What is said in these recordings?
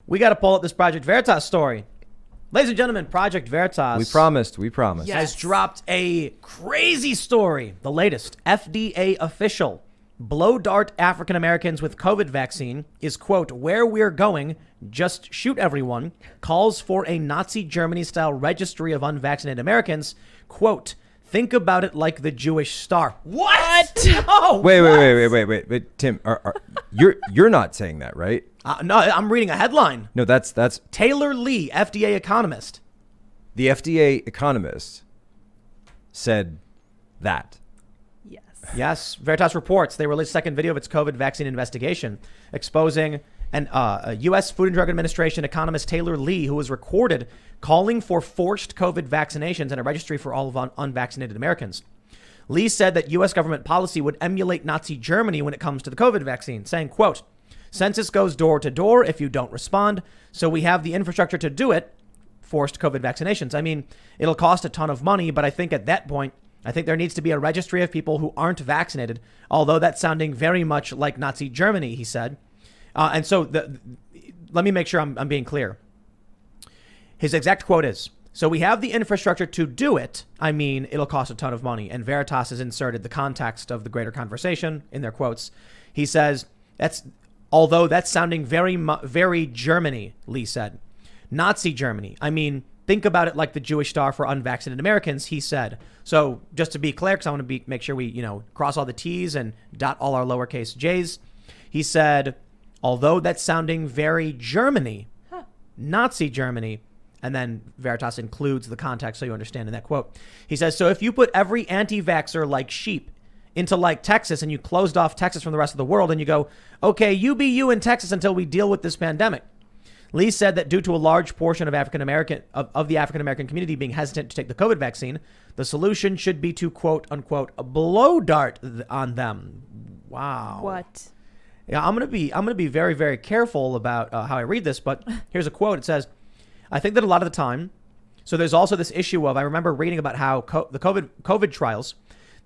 We got to pull up this Project Veritas story. Ladies and gentlemen, Project Veritas. We promised. Yes. Has dropped a crazy story. The latest FDA official. Blow dart African Americans with COVID vaccine is, quote, where we're going. Just shoot everyone. Calls for a Nazi Germany style registry of unvaccinated Americans. Quote, think about it like the Jewish star. What? No, wait, Tim, you're not saying that, right? No, I'm reading a headline. No, that's Taylor Lee, FDA economist. The FDA economist said that. Yes. Veritas reports they released a second video of its COVID vaccine investigation exposing a U.S. Food and Drug Administration economist Taylor Lee, who was recorded calling for forced COVID vaccinations and a registry for all of unvaccinated Americans. Lee said that U.S. government policy would emulate Nazi Germany when it comes to the COVID vaccine, saying, quote, census goes door to door if you don't respond. So we have the infrastructure to do it. Forced COVID vaccinations. I mean, it'll cost a ton of money, but I think at that point, I think there needs to be a registry of people who aren't vaccinated, although that's sounding very much like Nazi Germany, he said. And so let me make sure I'm being clear. His exact quote is, so we have the infrastructure to do it. I mean, it'll cost a ton of money. And Veritas has inserted the context of the greater conversation in their quotes. He says, although that's sounding very Germany, Lee said. Nazi Germany. I mean, think about it like the Jewish star for unvaccinated Americans, he said. So just to be clear, because I want to make sure we, cross all the T's and dot all our lowercase J's. He said, although that's sounding very Germany, Nazi Germany, and then Veritas includes the context so you understand in that quote. He says, so if you put every anti-vaxxer like sheep into like Texas and you closed off Texas from the rest of the world and you go, okay, you be you in Texas until we deal with this pandemic. Lee said that due to a large portion of the African American community being hesitant to take the COVID vaccine, the solution should be to, quote unquote, blow dart on them. Wow. What? Yeah, I'm gonna be very, very careful about how I read this. But here's a quote. It says, I think that a lot of the time. So there's also this issue of, I remember reading about how the COVID trials,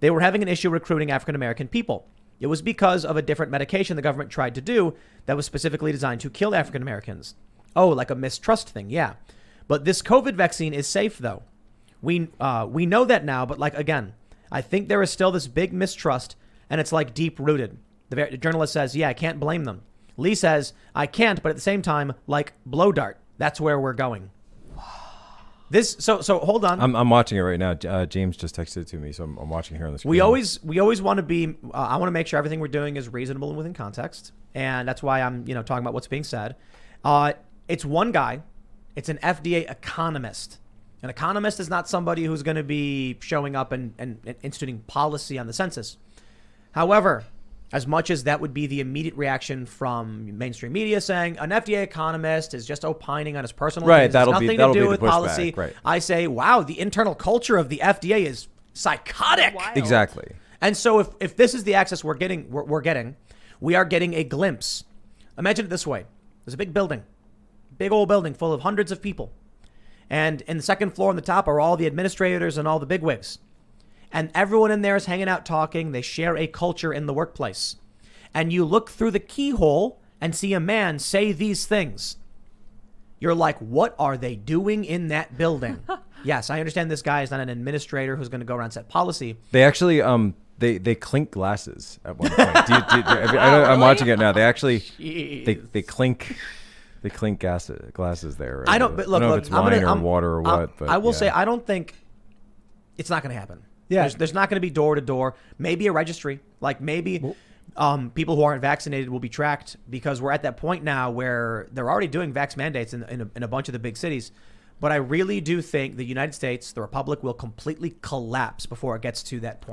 they were having an issue recruiting African American people. It was because of a different medication the government tried to do that was specifically designed to kill African Americans. Oh, like a mistrust thing. Yeah. But this COVID vaccine is safe, though. We know that now. But like, again, I think there is still this big mistrust and it's like deep rooted. The journalist says, yeah, I can't blame them. Lee says, I can't. But at the same time, like blow dart. That's where we're going. So hold on. I'm watching it right now. James just texted it to me. So I'm watching here on the screen. We always want to be I want to make sure everything we're doing is reasonable and within context. And that's why I'm, talking about what's being said. It's one guy. It's an FDA economist. An economist is not somebody who's going to be showing up and instituting policy on the census. However, as much as that would be the immediate reaction from mainstream media saying an FDA economist is just opining on his personal opinions, nothing to do with policy. Right. I say, wow, the internal culture of the FDA is psychotic. Wild. Exactly. And so if this is the access we are getting a glimpse. Imagine it this way. There's a big building. Big old building full of hundreds of people. And in the second floor on the top are all the administrators and all the bigwigs. And everyone in there is hanging out talking. They share a culture in the workplace. And you look through the keyhole and see a man say these things. You're like, what are they doing in that building? Yes, I understand this guy is not an administrator who's going to go around and set policy. They actually they clink glasses at one point. I'm watching it now. They actually they clink. They clink glasses there. Right? I don't. But look, I don't know if it's wine or water or what. But I will say I don't think it's not going to happen. Yeah, there's not going to be door to door. Maybe a registry. Like maybe people who aren't vaccinated will be tracked because we're at that point now where they're already doing vax mandates in a bunch of the big cities. But I really do think the United States, the Republic, will completely collapse before it gets to that point.